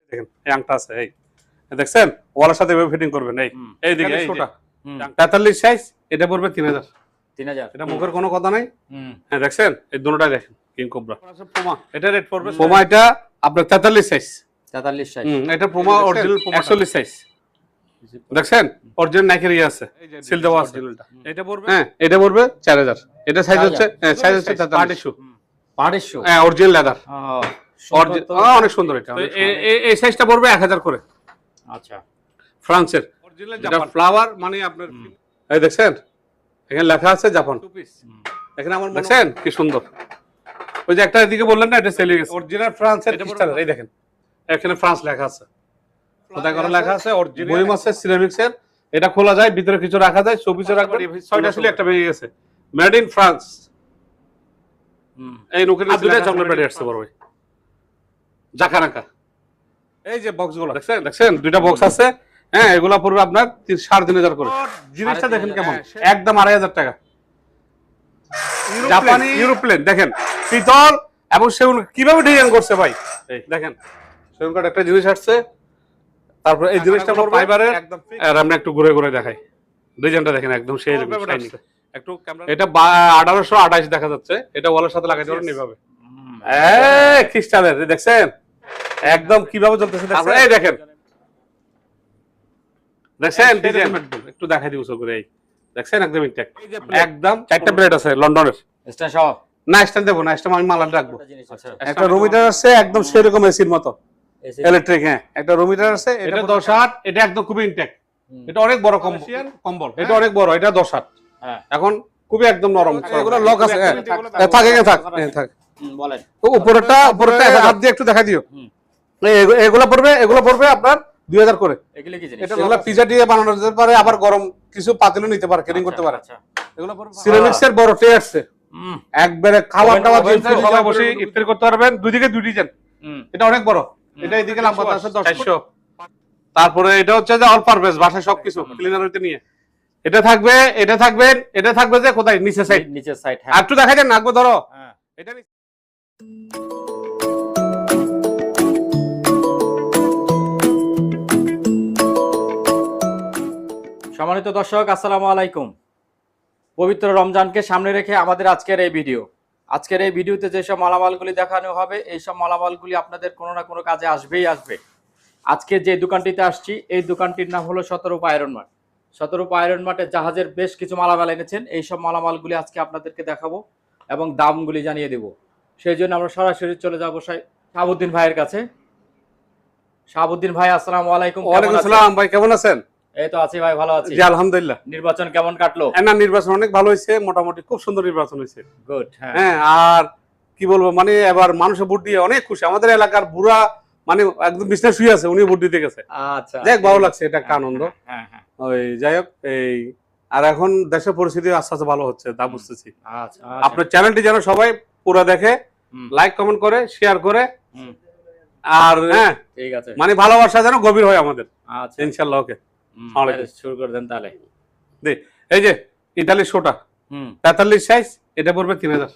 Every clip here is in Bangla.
দেখেন এই আংটা আছে এই দেখছেন ওয়ালের সাথে এভাবে ফিটিং করবেন এই দিকে এই ছোটা 43 সাইজ এটা পড়বে 3000 এটা মুখের কোনো কথা নাই। হ্যাঁ দেখছেন এই দুটোটাই দেখেন কিং কোবরা পুমা এটা রেট পড়বে পুমা এটা আপনার 43 সাইজ এটা পুমা অরিজিনাল 41 সাইজ দেখছেন অরিজিনাল নাইকের আছে সিল দেওয়া আছে এটা পড়বে হ্যাঁ এটা পড়বে 4000 এটা সাইজ হচ্ছে সাইজ হচ্ছে 4300 হ্যাঁ অরিজিনাল লেদার অনেক সুন্দর এটা এই সাইজটা পড়বে 1000 করে। আচ্ছা ফ্রান্সের এটা ফ্লাওয়ার মানে আপনার এই দেখছেন এখানে লেখা আছে জাপান এখানে আমার দেখছেন কি সুন্দর ওই যে একটা এদিকে বললেন না এটা সেল হয়ে গেছে অরিজিনাল ফ্রান্সের ক্রিস্টাল এই দেখেন এখানে ফ্রান্স লেখা আছে কোথায় করে লেখা আছে অরিজিনাল বই মাসের সিরামিক্সের এটা খোলা যায় ভিতরে কিছু রাখা যায় শোপিসও রাখবেন ছয়টা ছিল একটা বেরিয়ে গেছে মেড ইন ফ্রান্স এই নোকের দুটো চকলেট বেরিয়ে আসছে বড় ভাই জাকানাকা এই যে বক্সগুলো দেখছেন দুইটা বক্স আছে হ্যাঁ এগুলা পড়বে আপনার 3500 করে জিনিসটা দেখেন কেমন একদম 2500 টাকা জাপানি ইউরোপ্লেন দেখেন পিতল এবং সেগুন কিভাবে ডিজাইন করছে ভাই এই দেখেন সেগুন কাঠ একটা জিনিস আসছে তারপর এই জিনিসটা হলো ফাইবারের আর আমরা একটু ঘুরে ঘুরে দেখাই ডিজাইনটা দেখেন একদম সেই একটু এটা 1828 দেখা যাচ্ছে এটা ওয়ালের সাথে লাগাইতে পারেন এইভাবে ক্রিস্টালের দেখছেন একদম কিভাবে চলতেছে দেখছেন এই দেখেন দেখছেন ডিজাইন একটু দেখাই দিই উসো করে এই দেখছেন একদম ইনটেক্ট একদম চারটা প্লেট আছে লন্ডনের স্ট্যান্ড সহ না স্ট্যান্ড দেব না স্ট্যান্ড আমি মালাটা রাখবো একটা রুমিটার আছে একদম সেরকম এসির মতো ইলেকট্রিক হ্যাঁ একটা রুমিটার আছে এটা 10 এটা একদম খুবই ইনটেক্ট এটা অনেক বড় কম্বল এটা অনেক বড় এটা 10 হ্যাঁ এখন খুবই একদম নরম এগুলো লক আছে থাক বলেন তো উপরটা হাত দিয়ে একটু দেখা দিও এগুলো পড়বে আপনার 2000 করে এগুলো পিজা দিয়ে বানানো যেতে পারে আবার গরম কিছু পাতিলও নিতে পারে কেটিং করতে পারে এগুলো পড়বে সিরামিক্সের বড় ট্রে আছে একবারে খাওয়া দাওয়া দিয়ে সবাই বসে ইফতার করতে পারবেন দুই দিকে দুই ডিজাইন এটা অনেক বড় এটা এদিকে লম্বাটা আছে 400 তারপরে এটা হচ্ছে যে অল পারপাস বাসায় সবকিছু ক্লিনার হইতে নিয়ে এটা থাকবে যে কোথায় নিচে সাইড হ্যাঁ একটু দেখা যায় নাকবো ধরো হ্যাঁ এটা সম্মানিত দর্শক আসসালামু আলাইকুম। পবিত্র রমজানকে সামনে রেখে আমাদের আজকের এই ভিডিওতে যেসব মালামালগুলি দেখানো হবে এই সব মালামালগুলি আপনাদের কোনো না কোনো কাজে আসবে। আজকে যে দোকানটিতে আসছি এই দোকানটির নাম হলো শতরূপা আয়রন মার্ট। শতরূপা আয়রন মার্টে জাহাজের বেশ কিছু মালামাল এনেছেন। এই সব মালামালগুলি আজকে আপনাদেরকে দেখাবো এবং দামগুলি জানিয়ে দেব। সেই জন্য আমরা সরাসরি চলে যাবো শাহাবুদ্দিন ভাইয়ের কাছে। শাহাবুদ্দিন ভাই আসসালামু আলাইকুম। ওয়ালাইকুম আসসালাম ভাই, কেমন আছেন? এই তো আছি ভাই, ভালো আছি। জি আলহামদুলিল্লাহ। নির্বাচন কেমন কাটলো? না নির্বাচন অনেক ভালো হয়েছে, মোটামুটি খুব সুন্দর নির্বাচন হয়েছে। গুড। হ্যাঁ আর কি বলবো, মানে এবার মানুষের ভোট দিয়ে অনেক খুশি। আমাদের এলাকার বুড়া মানে একদম বিজনেস শুয়ে আছে, উনি ভোট দিতে গেছে। আচ্ছা যাক ভালো লাগছে, এটা একটা আনন্দ। হ্যাঁ ওই যাই হোক, এই আর এখন দেশের পরিস্থিতি আস্তে আস্তে ভালো হচ্ছে তা বুঝতেছি। আচ্ছা আপনার চ্যানেলটি যেন সবাই পুরো দেখে, লাইক কমেন্ট করে শেয়ার করে, আর হ্যাঁ ঠিক আছে, মানে ভালোবাসা যেন গভীর হয় আমাদের। আচ্ছা ইনশাআল্লাহ। ওকে শুরু করে দেন তাহলে। এই যে ইতালির শোটা 43 সাইজ, এটা পড়বে 3000।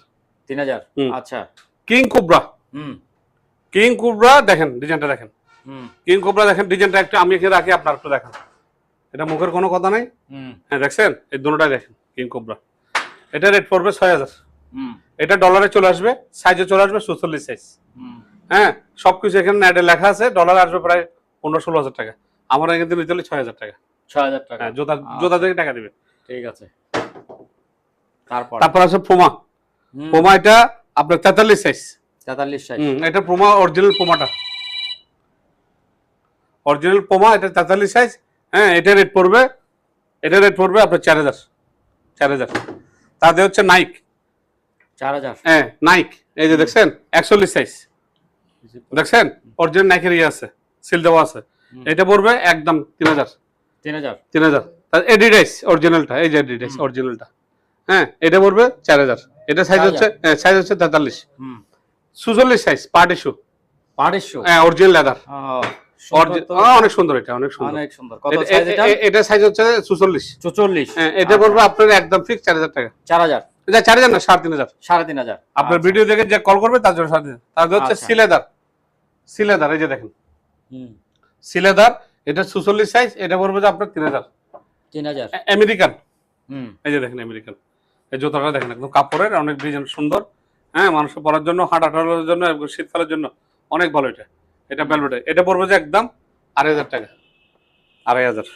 আচ্ছা কিং কোবরা দেখেন ডিজাইনটা, দেখেন কিং কোবরা দেখেন ডিজাইনটা একটু আমি এখানে রাখি, আপনার একটু দেখেন। এটা মুখের কোনো কথা নাই। হ্যাঁ দেখছেন এই দুটোটাই দেখেন কিং কোবরা। এটা রেট পড়বে 6000। এটা ডলারে চলে আসবে, সাইজে চলে আসবে 44 সাইজ। হ্যাঁ সবকিছু এখানে নেটে লেখা আছে, ডলারে আসবে প্রায় 15-16 হাজার টাকা। আমার এখান থেকে নিতে হলে 6000 টাকা। 6000 টাকা জোতা থেকে টাকা দিবে। ঠিক আছে। তারপর আছে পুমা এটা আপনার 43 সাইজ। 43 সাইজ। এটা পুমা অরিজিনাল পুমাটা, অরিজিনাল পুমা, এটা 43 সাইজ। হ্যাঁ এটা রেট পড়বে আপনার 4000। তাদের হচ্ছে নাইক 4000। হ্যাঁ নাইক, এই যে দেখছেন 41 সাইজ, দেখছেন অরিজিনাল নাইকের আছে সিল দেওয়া আছে। এটা পড়বে একদম 3000। তার এডিডাস অরিজিনালটা, এই যে এডিডাস অরিজিনালটা, হ্যাঁ এটা পড়বে 4000। এটা সাইজ হচ্ছে 43। 46 সাইজ পার্টি শু। হ্যাঁ অরিজিনাল লেদার, অনেক সুন্দর। এটা অনেক সুন্দর। কত সাইজ এটা? এটা সাইজ হচ্ছে 44। হ্যাঁ এটা পড়বে আপনার একদম ফিক্স 4000 টাকা। 4000 এটা 4000 না 3500। আপনার ভিডিও দেখে যে কল করবে তার জন্য 3500। তার হচ্ছে সিলেদার, এই যে দেখেন সিলেদার, এটা 46 সাইজ, এটা পড়বে যে আপনার 3000। আমেরিকান, এই যে দেখেন আমেরিকান, এই জুতাটা দেখেন একদম কাপড়ের, অনেক ডিজাইন সুন্দর। হ্যাঁ, মানুষের পরার জন্য, হাঁটাটার জন্য, শীতকালের জন্য অনেক ভালো। এটা ভেলভেটের, এটা পড়বে যে একদম 2500 টাকা। 2500।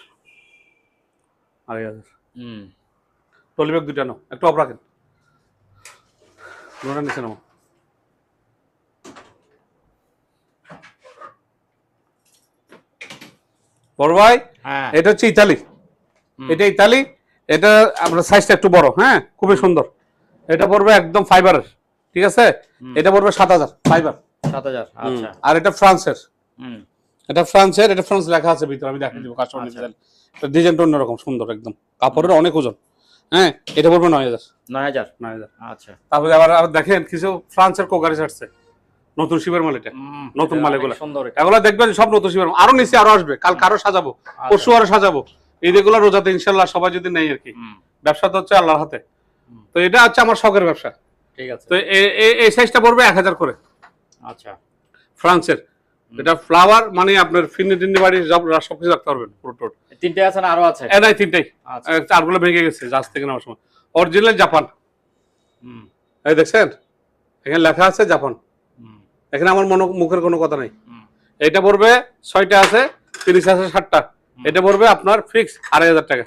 টলিব্যাগ দুইটা নাও, একটু অফ রাখেন, দুটা নিচে নাও। বড় ভাই, এটা হচ্ছে ইতালি, এটা ইতালি, এটা আপনার সাইজটা একটু বড়। হ্যাঁ, খুবই সুন্দর। এটা পড়বে একদম ফাইবারের, ঠিক আছে? এটা পড়বে 7000 ফাইবার। 7000। আচ্ছা। আর এটা ফ্রান্সের, এটা ফ্রান্সের, এটা ফ্রান্স লেখা আছে ভিতরে, আমি দেখিয়ে দিব কাস্টমার ডিজাইন। এটা ডিজাইনটা অন্যরকম সুন্দর একদম, কাপড়ের অনেক ওজন। হ্যাঁ, এটা পড়বে 9000। 9000। আচ্ছা। তারপরে আবার দেখেন কিছু ফ্রান্সের কোকারিস আসছে, নতুন শিবের মাল। এটা নতুন মাল, এগুলো এগুলো দেখবেন সব নতুন শিবের। আরো নিচে আরো আসবে, কাল কারো সাজাবো, পরশু আরো সাজাবো। এই যেগুলো রোজাতে ইনশাল্লাহ সবাই যদি নেই আর কি। ব্যবসা তো হচ্ছে আল্লাহর হাতে। তো এটা হচ্ছে আমার শখের ব্যবসা, ঠিক আছে? তো এই সাইজটা পড়বে 1000 করে। আচ্ছা। ফ্রান্সের, এটা ফ্লাওয়ার মানে আপনার ফিনি বাড়ি সবকিছু রাখতে পারবেন পুরো। তিনটে আছে না আরো আছে? নাই, তিনটাই। চারগুলো ভেঙে গেছে জাহাজ থেকে নেওয়ার সময়। অরিজিনাল জাপান, এই দেখছেন এখানে লেখা আছে জাপান। এখানে আমার মুখের কোনো কথা নাই। এটা পড়বে 6টা আছে, 30 আছে 60টা। এটা পড়বে আপনার ফিক্স 2500 টাকা।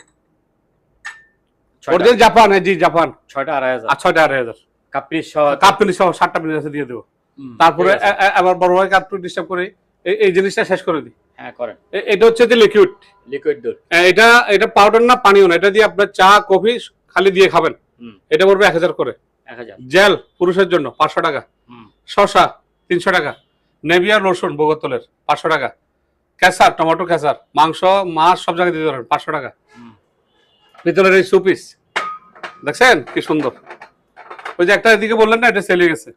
অরিজিনাল জাপান, জি জাপান। 6টা 2500 আর 6টা 2500। কাপ পিস সহ 7টা পিস আছে, দিয়ে দেবো। তারপরে আবার বড় ভাই কাপ ডিস্টার্ব করে এই জিনিসটা শেষ করে দিই। হ্যাঁ, করেন। এটা হচ্ছে যে লিকুইড দুধ। এটা পাউডার না, পানিও না। এটা দিয়ে আপনার চা কফি খালি দিয়ে খাবেন। এটা পড়বে 1000 করে। 1000। জেল পুরুষের জন্য 500 টাকা। শসা 300 টাকা। নেভিয়া রসুন বগতলের 500 টাকা। কেসার, টমেটো কেসার, মাংস মাছ সব জায়গায় দিতে পারেন 500 টাকা। ভিতরের এই সুপিস দেখছেন কি সুন্দর। ওই যে একটা এদিকে বললেন না, এটা সেলে গেছে,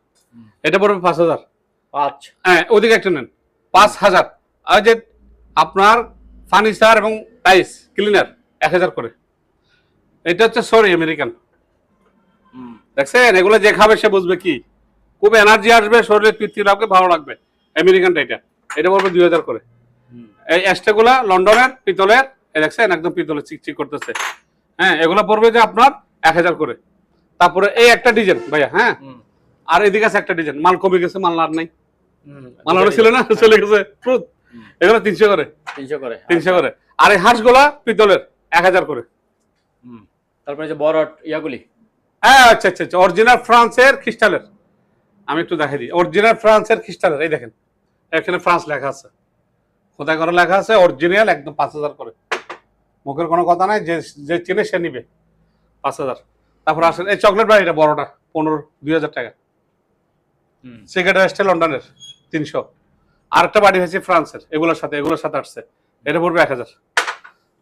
এটা পড়বে 5000। হ্যাঁ, ওদিকে একটা নেন 5000। আর যে আপনার ফার্নিচার এবং টাইলস ক্লিনার 1000 করে। এটা হচ্ছে সরি আমেরিকান, দেখছেন? এগুলো যে খাবে সে বুঝবে কি, খুব এনার্জি আসবে শরীরে, তৃপ্তি লাগবে, ভালো লাগবে। আমেরিকানটা এটা পড়বে 2000 করে। এই অ্যাস্টেগুলা লন্ডনের পিতলের, দেখছেন একদম পিতলের চিকচিক করতেছে। হ্যাঁ, এগুলা পড়বে যে আপনার 1000 করে। তারপরে এই একটা ডিজাইন ভাইয়া, হ্যাঁ, আর এদিকে আছে একটা ডিজাইন, মাল কমে গেছে, মাল আর নাই, মাল আর ছিল না, চলে গেছে। এগুলো 300 করে। 300 করে। আর এই হাঁসগুলা পিতলের 1000 করে। তারপরে যে বড় ইয়াগুলি, হ্যাঁ, আচ্ছা আচ্ছা আচ্ছা, অরিজিনাল ফ্রান্সের ক্রিস্টালের। আমি একটু দেখাই দিই, অরিজিনাল ফ্রান্সের ক্রিস্টালের। এই দেখেন এখানে ফ্রান্স লেখা আছে, কোথায় করে লেখা আছে, অরিজিনাল একদম 5000 করে। মুখের কোনো কথা নাই, যে চিনে সে নিবে 5000। তারপর আসেন এই চকলেট বাড়িটা বড়টা 2000 টাকা। সিগারেট আসছে লন্ডনের 300। আরেকটা বাড়ি হয়েছে ফ্রান্সের, এগুলোর সাথে আসছে, এটা পড়বে 1000।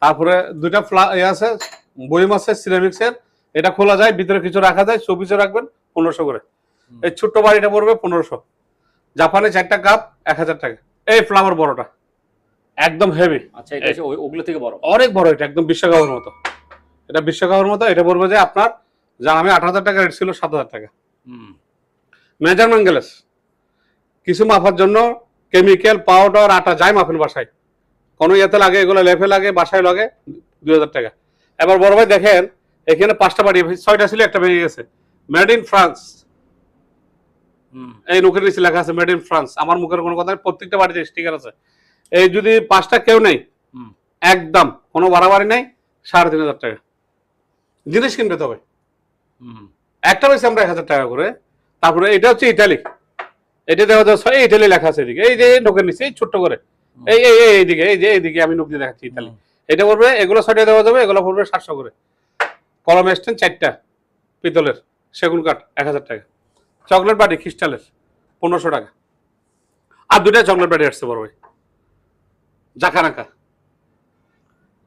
তারপরে দুইটা আছে বইম আছে সিরামিক্সের, এটা খোলা যায়, ভিতরে কিছু রাখা যায়, শোপিসে রাখবেন 1500 করে। এই ছোট্ট বাড়িটা পড়বে 1500। জাপানে 4টা কাপ 1000 টাকা। এই ফ্লাওয়ার বড়টা একদম হেভি। আচ্ছা, এটা ওগুলো থেকে বড়, অনেক বড়। এটা একদম বিশ্বকাপের মতো, এটা বিশ্বকাপের মতো। এটা পড়বে যে আপনার, যা আমি 8000 টাকা রেট ছিল, 7000 টাকা। মেজারমেন্ট গ্লাস, কিছু মাপার জন্য কেমিক্যাল, পাউডার, আটা যাই মাপেন বাসায়, কোনো ইয়েতে লাগে, এগুলো লেফে লাগে, বাসায় লাগে 2000 টাকা। এবার বড় ভাই দেখেন এখানে 5টা বাড়ি, 6টা ছিল, একটা ভেঙে গেছে। মেড ইন ফ্রান্স, এই মুখের নিচে লেখা আছে মেড ইন ফ্রান্স। আমার মুখের কোনো কথা নেই, প্রত্যেকটা বাড়িতে স্টিকার আছে। এই যদি 5টা কেউ নেই, একদম কোনো বাড়াবাড়ি নেই, 3500 টাকা। জিনিস কিনবে তবে একটা বেশি আমরা 1000 টাকা করে। তারপরে এটা হচ্ছে ইটালি, এটা দেওয়া যাচ্ছে ইটালি লেখা আছে এদিকে, এই যে নোকের নিচে এই ছোট্ট করে, এইদিকে, এই যে এইদিকে আমি নোক দিয়ে দেখাচ্ছি ইটালি। এটা পড়বে, এগুলো 6টা দেওয়া যাবে, এগুলো পড়বে 700 করে। কলম স্ট্যান্ড 4টা পিতলের, সেগুন কাঠ 1000 টাকা। চকলেট বাটি ক্রিস্টালের 1500 টাকা। আর 2টা চকলেট বাটি আসছে বড় ভাই, জাকানাকা,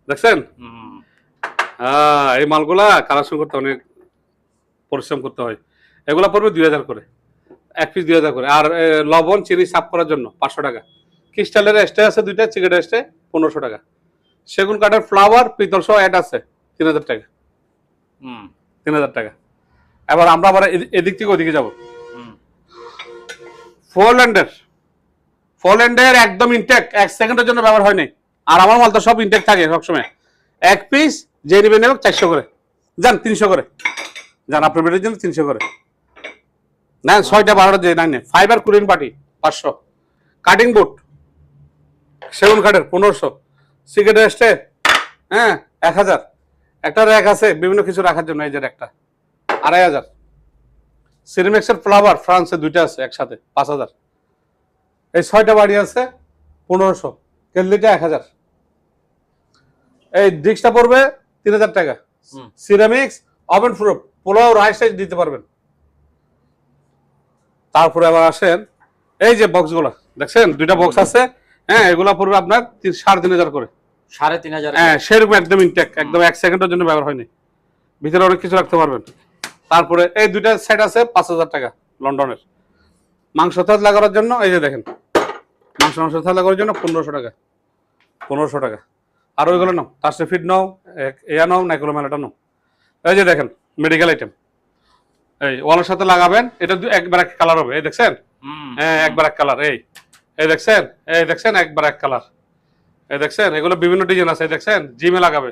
দেখছেন? এই মালগুলা কালেকশন করতে অনেক পরিশ্রম করতে হয়। এগুলা পড়বে 2000 করে, এক পিস 2000 করে। আর লবণ চিনি সাফ করার জন্য 500 টাকা। ক্রিস্টালের এস্টে আছে 2টা, সিগারেট এস্টে 1500 টাকা। সেগুন কাঠের ফ্লাওয়ার পিতল সহ অ্যাড আছে 3000 টাকা। 3000 টাকা। এবার আমরা আবার এদিক থেকে ওদিকে যাবো। পোল্যান্ডের একদম ইনটেক, 1 সেকেন্ডের জন্য ব্যবহার হয়নি। আর আমার মাল তো সব ইনটেক থাকে সবসময়। এক পিস যে নেবেন 400 করে, যান 300 করে, যান আপনার বেডের জন্য 300 করে না, 6টা 12টা যে নাই fibre Korean party 500, cutting board সেগুন কাঠের 1500, সিগারেট স্টে 1000, একটা র্যাক আছে বিভিন্ন কিছু রাখার জন্য, এই যে একটা 2500, সিরামিক্সের ফ্লাওয়ার ফ্রান্সে 2টা আছে একসাথে 5000, এই 6টা বাড়ি আছে 1500, কেটলিটা 1000, এই ডিস্কটা পড়বে 3000 টাকা। Ceramics oven proof, pulao rice টাইস দিতে পারবেন। তারপরে আবার আসেন এই যে বক্সগুলো দেখছেন, 2টা বক্স আছে, এগুলা পড়বে আপনার 3500 করে। 3500? সেরকম একদম ইনটেক, একদম 1 সেকেন্ডের জন্য ব্যবহার হয়নি, ভিতরে অনেক কিছু রাখতে পারবেন। তারপরে এই 2টা সেট আছে 5000 টাকা লন্ডনের। মাংস থাল লাগানোর জন্য এই যে দেখেন, মাংস থাল লাগানোর জন্য 1500 টাকা, 1500 টাকা। আর ওইগুলো নাও, তারসে ফিট নাও, এয়া নাও, নাইকুলো মেলাটা নাও। এই যে দেখেন মেডিকেল আইটেম, এই ওয়ালের সাথে লাগাবেন, এটা একবার এক কালার হবে, এই দেখছেন, একবার এক কালার, এই দেখছেন, একবার এক কালার, এই দেখছেন, এগুলো বিভিন্ন ডিজাইন আছে, দেখছেন জিমে লাগাবে,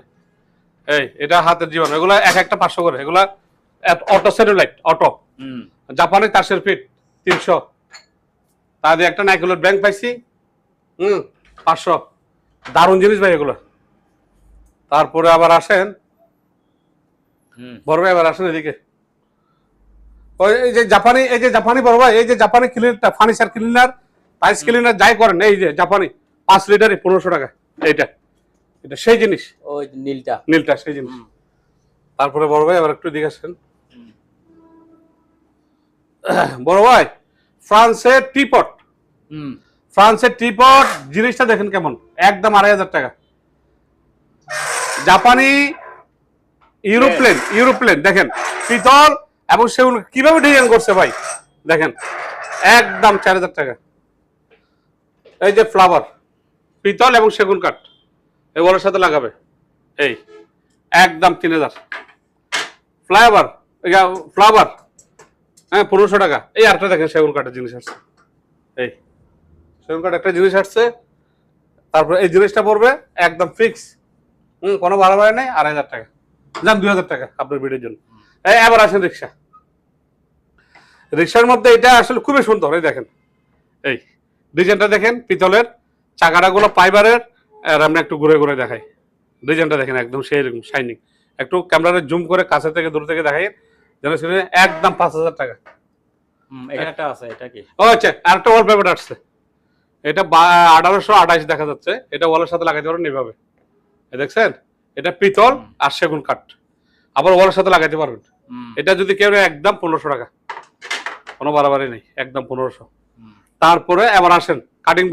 এটা হাতের জীবন, এগুলো একটা 500 করে, এগুলা অটো সেলুলাইট, অটো জাপানি তারসের ফিট 300, তা দিয়ে একটা নাইকুলের ব্যাংক পাইছি 500, দারুণ জিনিস ভাই এগুলো। তারপরে আবার আসেন বড় ভাই, আবার আসেন এদিকে, এই যে জাপানি বড় ভাই, এই যে জাপানি ক্লিনারটা, ফার্নিচার ক্লিনার, টাইলস ক্লিনার যাই করেন, এই যে জাপানি 5 লিটারে 1500 টাকা, এটা সেই জিনিস, ওই নীলটা সেই জিনিস। তারপরে বড় ভাই আবার একটু দিকে আসেন, বড় ভাই ফ্রান্সের টিপট, জিনিসটা দেখেন কেমন, একদম 2500 টাকা। জাপানি ইউরোপ্লেন দেখেন, পিতল এবং সেগুন কিভাবে ডিজাইন করছে ভাই, দেখেন একদম 4000 টাকা। এই যে ফ্লাওয়ার, পিতল এবং সেগুন কাঠ, এগুলোর সাথে লাগাবে, এই একদম 3000। ফ্লাওয়ার 1500 টাকা। এই আরেকটা দেখেন সেগুন কাঠের জিনিস আসছে, এই সেগুন কাঠ একটা জিনিস আসছে। তারপরে এই জিনিসটা পড়বে একদম ফিক্স, কোনো বাড়াবাড়ি নেই, 2500 টাকা, যান 2000 টাকা আপনার ভিডিওর জন্য। এবার আসেন রিক্সার মধ্যে এটা আসলে খুবই সুন্দর, এই দেখেন, এই ডিজাইনটা দেখেন, পিতলের চাকাটাগুলো ফাইবারের, আর আমরা একটু ঘুরে ঘুরে দেখাই, ডিজাইনটা দেখেন একদম সেই রকম শাইনিং। একটু ক্যামেরাতে জুম করে কাছে থেকে দূর থেকে দেখাই, যেন একদম 5000 টাকা। এখানে একটা আছে, এটা কি? ও আচ্ছা, আরেকটা ওয়ালপেপার আসছে, এটা 1828 দেখা যাচ্ছে, এটা ওয়ালের সাথে লাগাইতে পারেন এইভাবে, দেখছেন, এটা পিতল আর সেগুন কাঠ, আবার ওয়ালের সাথে লাগাইতে পারবেন। এটা যদি কেউ একদম 1500 টাকা, কোনো বাড়াবাড়ি নেই, একদম 1500। তারপরে আবার আসেন কাটিং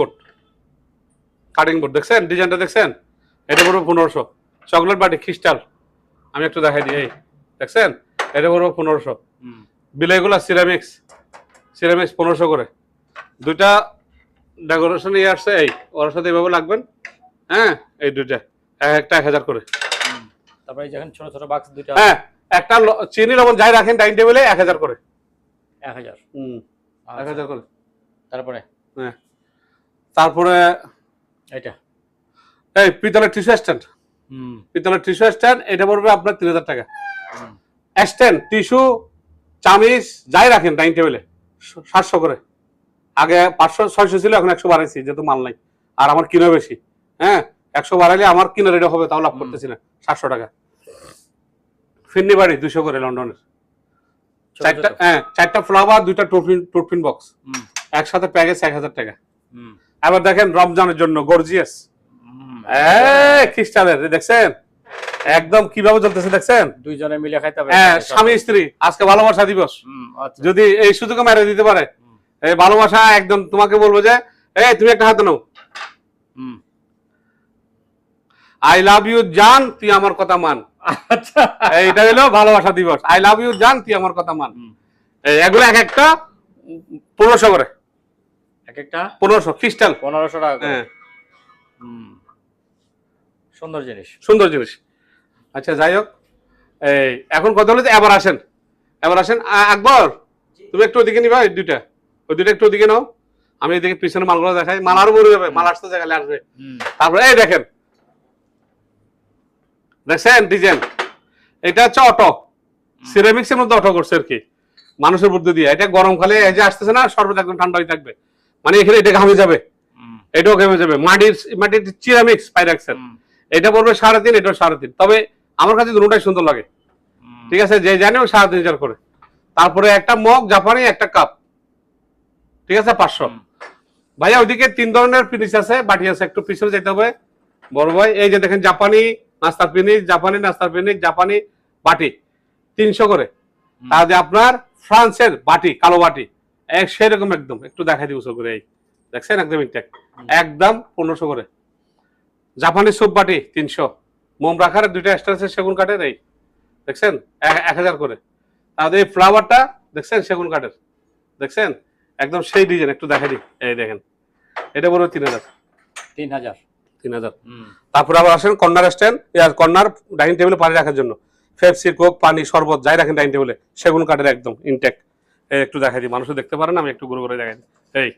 বোর্ড দেখছেন, ডিজাইনটা দেখছেন, এটা পড়বে 1500। চকলেট বাটি ক্রিস্টাল, আমি একটু দেখাই দিই, এই দেখছেন, এটা পড়বে 1500। বিলাইগুলা সিরামিক্স 1500 করে। 2টা ডেকোরেশন আসছে, এই ওর সাথে এইভাবে লাগবেন, এই 2টা একটা 1000 করে। তারপরে যখন ছোট ছোট বাক্স 2টা, একটা চিনি লবণ যাই রাখেন ডাইনিং টেবিলে 1000 করে, 1000 1000 করে। তারপরে এটা এই পিতলের টিস্যু স্ট্যান্ড, এটা পড়বে আপনার 3000 টাকা। স্ট্যান্ড টিস্যু চামিচ যাই রাখেন ডাইনিং টেবিলে 700 করে, আগে 500-600 ছিল, এখন 100 বাড়াইছি যেহেতু মাল নাই, আর আমার কিনা বেশি, 100 বাড়াইলে আমার কিনা রেডি হবে, তাও লাভ করতেছি না, 700 টাকা। ফিন্নি বাড়ি 200 করে লন্ডনের, 4টা ফ্লাওয়ার, 2টা টোটপিন বক্স, একসাথে প্যাকেজ 1000 টাকা। আবার দেখেন রমজানের জন্য গর্জিয়াস ক্রিস্টালের, দেখছেন একদম কিভাবে চলতেছে, দেখছেন, দুইজনে মিলে খাইতে হবে, স্বামী স্ত্রী, আজকে ভালোবাসা দিবস, যদি এই সুযোগে মেরে দিতে পারে, এই ভালোবাসা একদম তোমাকে বলবো যে এই তুমি একটা হাতে নাও, আই লাভ ইউ জান, তুই আমার কথা মান। আচ্ছা, এইটা হলো ভালোবাসা দিবস, আই লাভ ইউ জান, তুই আমার কথা মান। এগুলো এক একটা 1500 করে, এক একটা 1500 ক্রিস্টাল 1500 টাকা। সুন্দর জিনিস। আচ্ছা যাই হোক, এই এখন কথা হলো যে এবার আসেন আকবর, তুমি একটু ওদিকে নিবা, ওই দুইটা একটু ওদিকে নাও, আমি এদিকে পিছনে মালগুলো দেখাই, মাল আরো বড় যাবে, মাল আসতে জায়গায় আসবে। তারপরে এই দেখেন, দেখছেন ডিজাইন, এটা হচ্ছে অটো, সিরামিক্সের মধ্যে অটো করছে আর কি, মানুষের বুদ্ধি দিয়ে। এটা গরমকালে এই যে আসতেছে না, শরবত একদম ঠান্ডা হয়ে থাকবে, মানে এখানে এটা ঘামে যাবে, এটাও ঘেমে যাবে। মাটির সিরামিক্স পাইরাক্সের, এটা পড়বে 3.5, এটাও 3.5। তবে আমার কাছে দুটোটাই সুন্দর লাগে, ঠিক আছে, যে জানে ও 3.5 করে। তারপরে একটা মগ জাপানি, একটা কাপ, ঠিক আছে 500। ভাইয়া ওইদিকে 3 ধরনের ফিনিশ আছে, বাটি আছে, একটু পিছনে যেতে হবে বড় ভাই। এই যে দেখেন জাপানি নাস্তার ফিনিশ, জাপানি নাস্তার ফিনিশ, জাপানি বাটি 300 করে। তাহলে আপনার ফ্রান্সের বাটি, কালো বাটি সেরকম একদম, একটু দেখাই দিব করে, এই দেখছেন একদম ইনটেক্ট, একদম 1500 করে। জাপানি সুপ বাটি 300, মোম রাখার 2টা এক্সট্রা আছে সেগুন কাঠের, এই দেখছেন 1000 করে। তাহলে এই ফ্লাওয়ারটা দেখছেন সেগুন কাঠের, দেখছেন একদম সেই ডিজাইন, একটু দেখাই দিই, এই দেখেন এটা বড় 3000। তারপরে আবার আসেন কর্নার স্ট্যান্ড, কর্নার ডাইনিং টেবিলে পানি রাখার জন্য, পেপসি, কোক, পানি, শরবত যাই রাখেন ডাইনিং টেবিলে, সেগুন কাঠের একদম ইনটেক্ট। একটু দেখাই দিই, মানুষও দেখতে পারেন, আমি একটু গুঁড়ো করে দেখাই দিই, এই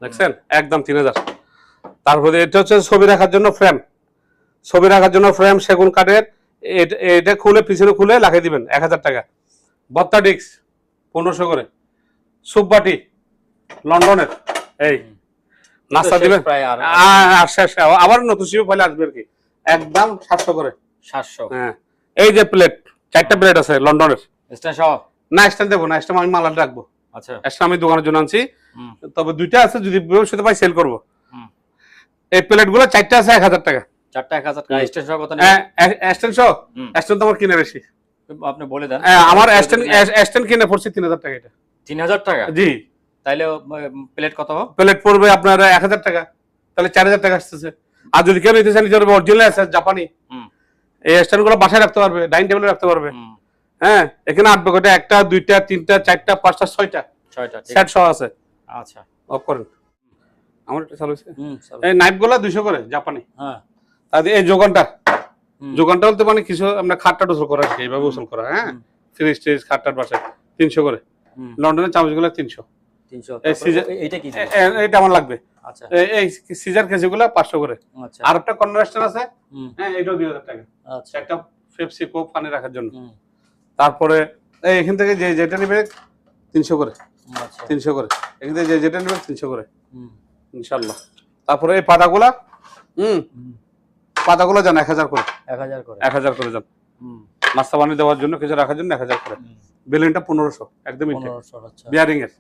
দেখছেন একদম 3000। তারপরে এটা হচ্ছে ছবি রাখার জন্য ফ্রেম, ছবি রাখার জন্য ফ্রেম সেগুন কাঠের, এটা খুলে পিছনে খুলে লাগিয়ে দিবেন 1000 টাকা। বত্তা ডিস্ক 1500 করে। সুপ বাটি লন্ডনের, এই নাস্তা দিবেন, আবার নতুন শিপ ফাইলে আসবে আর কি, একদম 700 করে। 700। হ্যাঁ, এই যে প্লেট, 4টা প্লেট আছে লন্ডনের, স্ট্যান্ড সহ? না স্ট্যান্ড দেবো না, স্ট্যান্ড আমি মালাটা রাখবো। আচ্ছা, স্ট্যান্ড আমি দোকানের জন্য আনছি, তবে 2টা আছে, যদি ভবিষ্যতে পাই সেল করবো। এই প্লেট গুলো 4টা আছে 1000 টাকা। 4টা 1000 টাকা। স্ট্যান্ড সহ কত? স্ট্যান্ড সহ, স্ট্যান্ড তো আমার কিনে বেশি, আপনি বলে দেন। আমার স্ট্যান্ড কিনে পড়ছে 3000 টাকা। এটা 3000 টাকা? জি। তাইলে প্লেট কত? প্লেট পড়বে আপনার 1000 টাকা, তাহলে 4000 টাকা আসতেছে। আর যদি কেউ নিতে চান, নিজের অরিজিনাল আছে জাপানি, এই স্ট্যান্ড গুলো বাসায় রাখতে পারবে, ডাইনিং টেবিলে রাখতে পারবে। হ্যাঁ, এখানে 8 প্যাকেটে 1টা 2টা 3টা 4টা 5টা 6টা সেট সহ আছে। আচ্ছা, অফ করেন, আমার এটা চালু হয়েছে। এই নাইফ গুলো 200 করে জাপানি। হ্যাঁ, তাহলে এই যোগানটা বলতে মানে কিছু আমরা খাটটা গোসল করা, এইভাবে গোসল করা। হ্যাঁ, ফ্রিজ ট্রিজ খাটটার বাসায় 300 করে। লন্ডনের চামচগুলো 300। এইটা আমার লাগবে। আচ্ছা, এই সিজার কেসগুলো 500 করে। আচ্ছা, আর একটা কর্নার স্ট্যান্ড আছে, হ্যাঁ, এটাও 2000 টাকা। আচ্ছা, একটা পেপসি, কোক, পানি রাখার জন্য। তারপরে এই এখান থেকে যেটা নেবে 300 করে। আচ্ছা, 300 করে। এখান থেকে যেটা নেবে 300 করে ইনশাআল্লাহ। তারপরে এই পাতাগুলা, পাতাগুলো যান 1000 করে। 1000 করে যান। নাস্তা পানি দেওয়ার জন্য, কিছু রাখার জন্য 1000 করে। বেলুনটা 1500, একদম ইনটেক্ট, বিয়ারিং এর।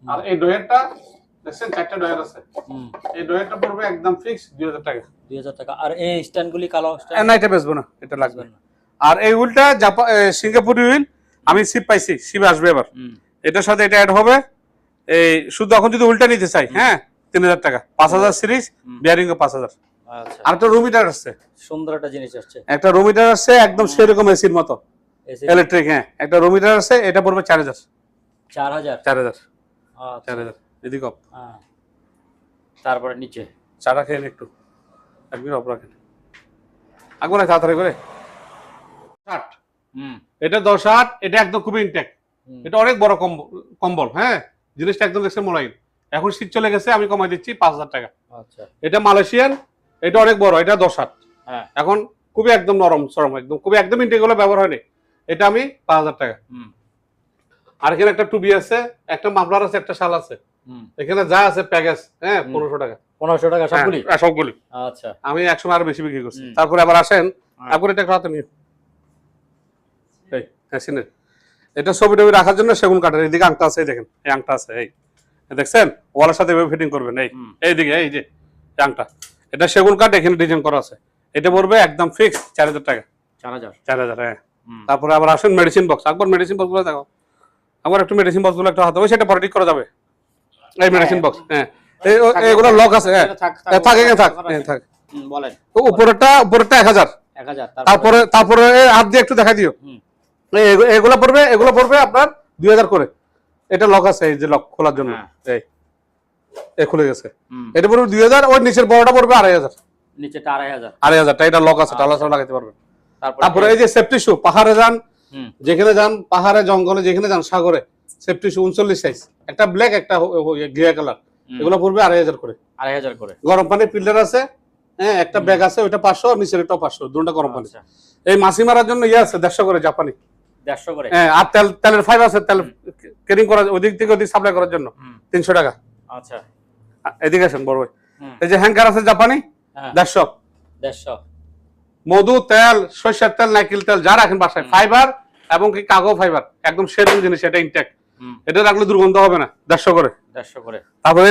আর এই ডয়ারটা দেখছেন 4টা ডয়ার আছে, এই ডয়ারটা পড়বে একদম ফিক্স 2000 টাকা। 2000 টাকা। আর এই স্ট্যান্ডগুলি কালো স্ট্যান্ড, না এটা বেচবো না, এটা লাগবে না। আর এই উইলটা সিঙ্গাপুরি উইল, আমি সিপ পাইছি, সিপ আসবে এবার, এটার সাথে এটা অ্যাড হবে। এই শুধু এখন যদি উল্টা নিতে চাই, হ্যাঁ 3000 টাকা, 5000 সিরিজ, বিয়ারিং এ 5000। আচ্ছা, আর একটা রুম হিটার আছে, সুন্দর একটা জিনিস আছে, একটা রুম হিটার আছে একদম সেরকম এসির মতো, ইলেকট্রিক। হ্যাঁ, একটা রুম হিটার আছে, এটা পড়বে 4000। 4000। আচ্ছা, 4000 এদিকে অফ। হ্যাঁ, তারপরে নিচে চাটা খেয়ে একটু একদিন অফ রাখেন, একবার তাড়াতাড়ি করে। 60, এটা 10/8, এটা একদম খুবই ইনটেক্ট, এটা অনেক বড় কম্বল। হ্যাঁ, জিনিসটা একদম দেখছে মোলাইম। এখন শীত চলে গেছে, আমি কমাই দিচ্ছি 5000 টাকা। আচ্ছা, এটা মালয়েশিয়ান, এটা অনেক বড়, এটা 10/8। হ্যাঁ, এখন খুবই একদম নরম সরম, একদম খুবই একদম ইনটেক্ট গুলো ব্যবহার হয়নি, এটা আমি 5000 টাকা। আর এখানে একটা টুবি আছে, একটা মাফলার আছে, একটা শাল আছে, এখানে যা আছে প্যাকেজ, হ্যাঁ 1500 টাকা। 1500 টাকা সবগুলি? সবগুলি। আচ্ছা, আমি 100 আরো বেশি বিক্রি করছি। তারপরে আবার আসেন, তারপরে এটা রাতে নিয়ে এই হ্যাঁ, এটা ছবি টবি রাখার জন্য সেগুন কাঠের। এইদিকে আংটা আছে, দেখেন এই আংটা আছে, এই দেখছেন ওয়ালের সাথে এভাবে ফিটিং করবেন। এইদিকে এই যে আংটা, এটা সেগুন কাঠ, এখানে ডিজাইন করা আছে। এটা পড়বে একদম ফিক্স 4000 টাকা। 4000। হ্যাঁ, তারপরে আবার আসেন মেডিসিন বক্স, একবার মেডিসিন বক্স গুলো দেখো, একবার একটু মেডিসিন বক্স গুলো একটু হাতে, সেটা পরে ঠিক করা যাবে। এই মেডিসিন বক্স, হ্যাঁ এগুলো লক আছে। হ্যাঁ, থাক বলেন। উপরেরটা 1000। তারপরে হাত দিয়ে একটু দেখা দিও। এগুলো পড়বে আপনার 2000 করে। এটা লক আছে, এই যে লক খোলার জন্য, এই খুলে গেছে, এটা পড়বে 2000। ওই নিচের বড়টা পড়বে 2500। নিচেটা 2500 এটা লক আছে, টালা সব লাগাতে পারবেন। তারপরে এই যে সেফটি শু, পাহাড়ে যান, যেখানে যান, পাহাড়ে জঙ্গলে যেখানে যান, সাগরে, সেফটি শু 39 সাইজ, একটা ব্ল্যাক, একটা গ্রে কালার, এগুলো পড়বে 2500 করে। 2500 করে। গরম পানির ফিল্টার আছে, হ্যাঁ একটা ব্যাগ আছে, ওইটা 500, নিচের এটাও 500, দুটোটা গরম পানি। এই মাছি মারার জন্য ইয়ে আছে 150 করে জাপানি। 150 করে। হ্যাঁ, আর তেলের ফাইভ আছে, তেল ক্যারিং করার ওদিক থেকে ওদিক সাপ্লাই করার জন্য 300 টাকা। আচ্ছা, এদিকে আসেন বড় ভাই। এই যে হ্যাঙ্গার আছে জাপানি 150। 150। মধু, তেল, সরিষার তেল, নারকেল তেল যা রাখেন বাসায়, ফাইবার এবং কি কাগজ ফাইবার, একদম শেডিং জিনিস, এটা ইনটেক। এটা রাখলে দুর্গন্ধ হবে না, 150 করে। 150 করে। তারপরে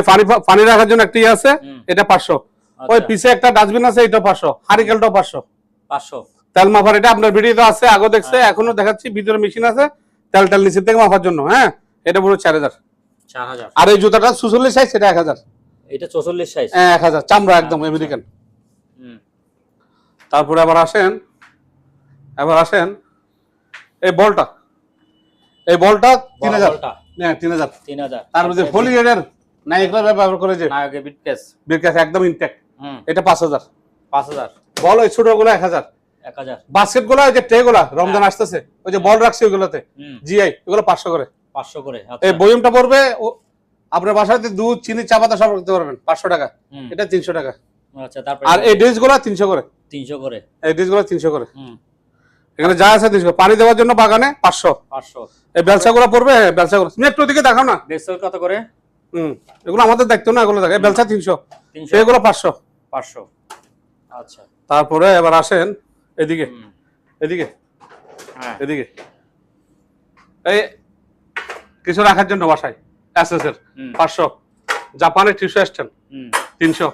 পানি রাখার জন্য একটা ইয়ে আছে, এটা 500। ওই পিছে একটা ডাস্টবিন আছে, এটা 500। হারিকেলটাও 500। 500। তেল মাপার, এটা আপনার ভিডিওতে আছে, আগে দেখছে, এখনো দেখাচ্ছি, ভিতরে মেশিন আছে তেল নিচে থেকে মাপার জন্য। হ্যাঁ, এটা পুরো 4000। 4000। আর এই জুতাটা 44 সাইজ, এটা 1000। এটা 44 সাইজ। 1000 চামড়া একদম আমেরিকান। তারপরে আবার আসেন এই বলটা 3000। হ্যাঁ 3000। 3000। তার মধ্যে ফোলিয়ের নাইকরা ব্যবহার করে যে নায়কের বিটকেস একদম ইনটেক, এটা 5000। 5000। বল ওই ছোটগুলো 1000। 1000। বাস্কেট গুলো, ওই যে ট্রে গুলা রমজান আসতেছে, ওই যে বল রাখছে ওইগুলোতে জিআই, এগুলো 500 করে। 500 করে। এই বয়মটা পড়বে, আপনার বাসাতে দুধ, চিনি, চা পাতা সব রাখতে পারবেন, 500 টাকা। এটা 300 টাকা। আচ্ছা, তারপর আর এই ডিশ গুলো 300 করে। 300 করে। এই ডিশ গুলো 300 করে। এখানে যা আছে 300। পানি দেওয়ার জন্য বাগানে 500। 500। এই বেলচা গুলো পড়বে, বেলচা গুলো তুমি একটু দিকে দেখাও না। বেলচা কত করে? এগুলো আমাদের দেখতো না, এগুলো দেখে বেলচা 300, এগুলো 500। 500। আচ্ছা, তারপরে এবার আসেন এদিকে এই কিছু রাখার জন্য বাসায় এসএস এর 500। জাপানের টিস্যু স্ট্যান্ড 300।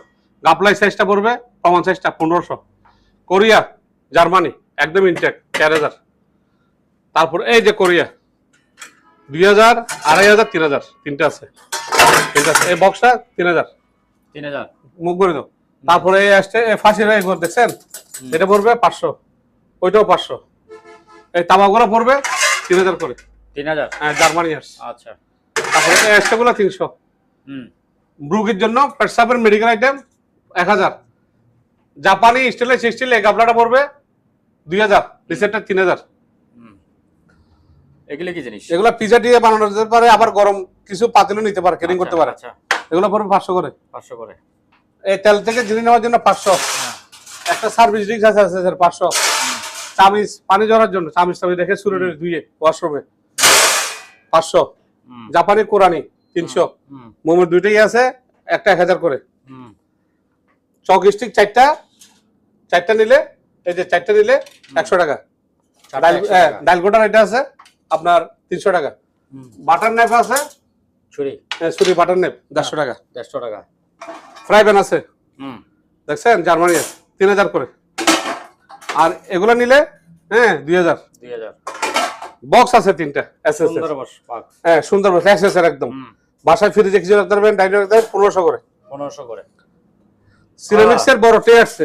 গাপলাই সাইজটা পড়বে, কমন সাইজটা 1500। কোরিয়া, জার্মানি একদম ইনটেক 4000। তারপর এই যে কোরিয়া 2000, 2500, 3000, তিনটা আছে। এই বক্সটা 3000। মুখ করে দাও। তারপরে এই আসছে ফাঁসির ঘর দেখছেন, এটা পড়বে 500, ওইটাও 500। এই তামাগুলো পড়বে 3000 করে। 3000। হ্যাঁ, জার্মানি আসছে। আচ্ছা, তারপরে এই আসছেগুলো 300। ব্রুকের জন্য পেটসাপের মেডিকেল আইটেম 1000। জাপানি স্টিলের স্টিল, এই গাবলাটা পড়বে 2000, নিচেরটা 3000। এগুলো কি জিনিস? এগুলো পিজা দিয়ে বানানো যেতে পারে, আবার গরম কিছু পাতিলও নিতে পারে, ক্যারিং করতে পারে। এগুলো পড়বে 500 করে। 500 করে। এই তেল থেকে জিনিস নেওয়ার জন্য 500। একটা সার্ভিস রিক্স আছে স্যার 500। চামিচ পানি ঝরার জন্য, চামিচ রেখে সুরে ধুয়ে ওয়াশরুমে 500। জাপানি কোরানি 300। মোমের দুইটাই আছে, একটা 1000 করে। চক স্টিক চারটা নিলে, এই যে 4টা নিলে 100 টাকা। ডাল গোটার এটা আছে আপনার 300 টাকা। বাটার নেপ আছে, ছুরি বাটার নেপ 150 টাকা। 150 টাকা। ফ্রাই প্যান আছে, দেখছেন জার্মানি 3000 করে। আর এগুলো নিলে 2000। বক্স আছে 3টা এসএস। হ্যাঁ, সুন্দর বক্স এসএস এর একদম। বাসায় ফ্রিজে কিছু রাখতে পারবেন, ডাইনিং রাখতে পারবেন 1500 করে। 1500 করে। সিরামিক্স এর বড় ট্রে আসছে,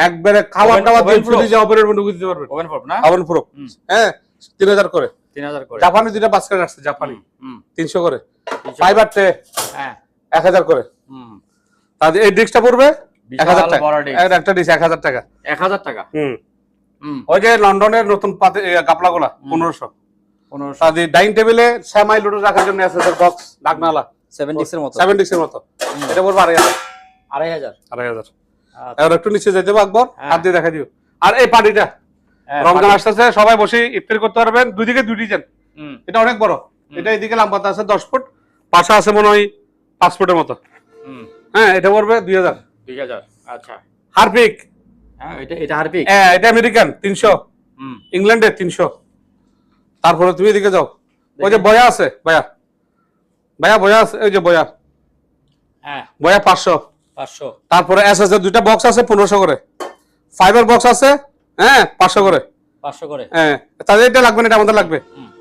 একবারে খাবার দাবার দিয়ে ফ্রিজে অপারেট করে ঢুকিয়ে দিতে পারবেন। Oven proof. হ্যাঁ, 3000 করে। 3000 করে। জাপানি দুইটা বাস্কেট আসছে, জাপানি 300 করে। ফাইবার ট্রে 1000 করে। তাহলে এই ডিস্কটা পড়বে 1000 টাকা। একটা ডিশ 1000 টাকা। 1000 টাকা। ওই যে লন্ডনের নতুন গাপলাগুলা 1500। তাহলে ডাইনিং টেবিলে সেমাই লুডো রাখার জন্য আছে বক্স, ডাকনালা 7 ডিস্কের মতো। এটা পড়বে 2500। 2500। আর একটু নিচে যেতে হবে আকবর, হাত দিয়ে দেখা দিও। আর এই পাটিটা রমজান আসতেছে, সবাই বসে ইফতার করতে পারবেন, দুই দিকে দুই ডিজাইন। এটা অনেক বড়, এটা এইদিকে লম্বাতে আছে 10 ফুট, পাশে আছে মনে হয় 5 ফুটের মতো। হ্যাঁ, এটা পড়বে 2000। আচ্ছা। হারপিক, এটা হারপিক। হ্যাঁ, এটা আমেরিকান 300। ইংল্যান্ডের 300। তারপরে তুমি এদিকে যাও, ওই যে বয়া আছে, বয়া আছে, ওই যে বয়া 500। তারপরে এসএস এর দুইটা বক্স আছে 1500 করে। ফাইবার বক্স আছে 500 করে। হ্যাঁ, তাদের এটা লাগবে না, এটা আমাদের লাগবে।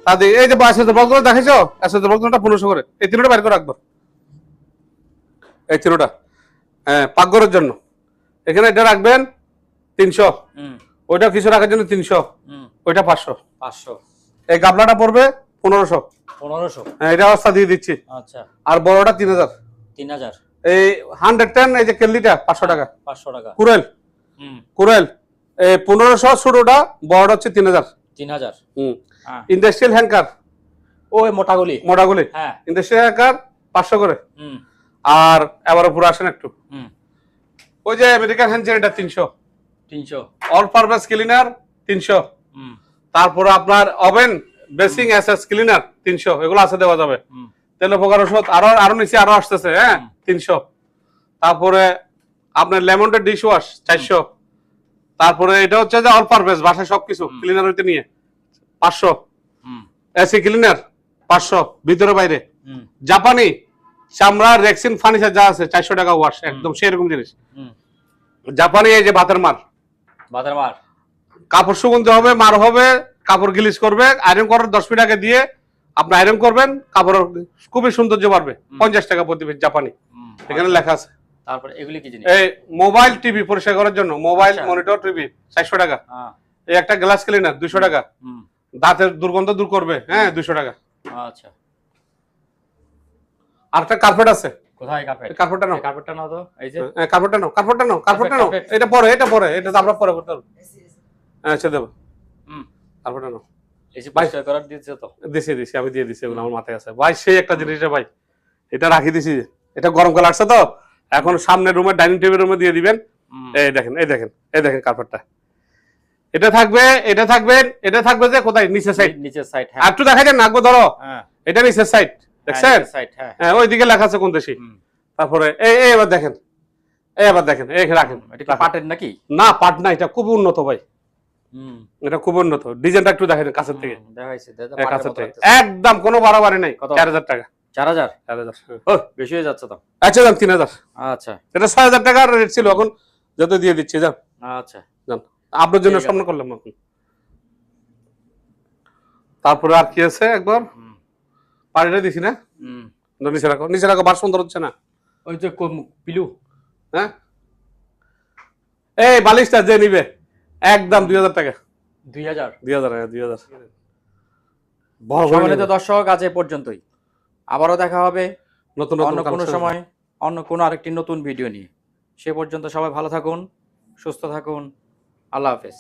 তাদের এই যে এসএস এর বক্সগুলো দেখাইছো, এসএস এর বক্সটা 1500 করে। এই তিনটা বাইর করে রাখবো, এই তিনটা পাকঘরের জন্য। এখানে এটা রাখবেন 300, ওইটা কিছু রাখার জন্য 300, ওইটা 500। এই গাবলাটা পড়বে 1500। হ্যাঁ, এটা অবস্থা দিয়ে দিচ্ছি। আচ্ছা। আর বড়টা 3000। এই 110, এই যে কেল্লিটা 500 টাকা। কুরেল এই 1500, ছোটটা, বড়টা হচ্ছে 3000। ইন্ডাস্ট্রিয়াল হ্যাঙ্কার, ওই মোটাগুলি। ইন্ডাস্ট্রিয়াল হ্যাঙ্কার 500 করে। আর এবার পুরো আসেন একটু, হুম ওই যে American hand sanitizer 300, 300 all purpose cleaner 300, হুম তারপরে আপনার ওভেন বেসিং এসএস ক্লিনার 300, এগুলো আছে দেওয়া যাবে। হুম তেল পোকার ওষুধ আরো নিচে আরো আসতেছে, হ্যাঁ 300। তারপরে আপনার লেমনটা ডিশ ওয়াশ 400। তারপরে এটা হচ্ছে যে অল পারপাস বাসায় সবকিছু ক্লিনার হইতে নিয়ে 500, হুম এসি ক্লিনার 500 ভিতরে বাইরে। হুম জাপানি চামড়া রেক্সিন ফার্নিচার যা আছে 400 টাকা ওয়াশ, একদম সেরকম জিনিস। হুম জাপানি এই যে ভাতের মার, বাজার মার কাপড় সুগন্ধি হবে, মার হবে, কাপড় গিলিজ করবে, আয়রন করার 10 মিনিট আগে দিয়ে আপনি আয়রন করবেন, কাপড় খুবই সৌন্দর্য বাড়বে। 50 টাকা প্রতি পিস জাপানি, এখানে লেখা আছে। তারপর এগুলি কি জিনিস? এই মোবাইল টিভি পরিষ্কার করার জন্য মোবাইল আচ্ছা। মনিটর টিভি 400 টাকা। হ্যাঁ এই একটা গ্লাস ক্লিনার 200 টাকা, হুম দাঁতের দুর্গন্ধ দূর করবে, হ্যাঁ 200 টাকা। আচ্ছা আর একটা কার্পেট আছে, কোথায় কার্পেট? কার্পেটটা নাও, কার্পেটটা নাও তো, এই যে কার্পেটটা নাও, কার্পেটটা নাও, কার্পেটটা নাও। কার্পেট। এটা পরে এটা তো আমরা পরে করতে পারবো। আচ্ছা দেবো, হুম কার্পেটটা নাও। এই যে পরিষ্কার করার দিয়েছে তো। দিছি আমি দিয়ে দিছি, এগুলো আমার মাথায় আছে ভাই। সেই একটা জিনিস রে ভাই, এটা রাখি দিছি, এটা গরমকাল আসছে তো, এখন সামনের রুমে ডাইনিং টেবিল রুমে দিয়ে দিবেন। এই দেখেন কার্পেটটা, এটা থাকবে যে কোথায়, নিচের সাইড, নিচের সাইড। আর হ্যাঁ একটু দেখা যায় নাকবো ধরো, হ্যাঁ এটা নিচের সাইড, দেখছেন? সাইড। হ্যাঁ হ্যাঁ ওইদিকে লেখা আছে কোন দেশি। হুম তারপরে এই এবার দেখেন, এই রাখেন। এটা কি পাটের নাকি? না পাট না, এটা খুব উন্নত ভাই, হুম এটা খুব উন্নত। ডিজাইনটা একটু দেখেন কাছের থেকে, দেখাইছে কাছের থেকে একদম কোনো বাড়াবাড়ি নাই। কত? 4000 টাকা। 4000? 4000। ও বেশি হয়ে যাচ্ছে তো। আচ্ছা যান 3000। আচ্ছা এটা 6000 টাকার রেট ছিল, এখন যত দিয়ে দিচ্ছি যান আচ্ছা যান, আপনার জন্য ঠিক আছে। সামনে করলাম এখন। তারপরে আর কি আছে, একবার হুম পাড়িটা দিছি না, হুম নিচে রাখো বার সুন্দর হচ্ছে না। ওই যে পিলু। হ্যাঁ এই বালিশটা যে নিবে একদম 2000 টাকা। 2000? 2000 বড় বড় সম্মানিত নিবে। দর্শক, আজ এ পর্যন্তই। আবারও দেখা হবে নতুন অন্য কোনো collection। সময়, অন্য কোনো আরেকটি নতুন ভিডিও নিয়ে। সে পর্যন্ত সবাই ভালো থাকুন, সুস্থ থাকুন। আল্লাহ হাফেজ।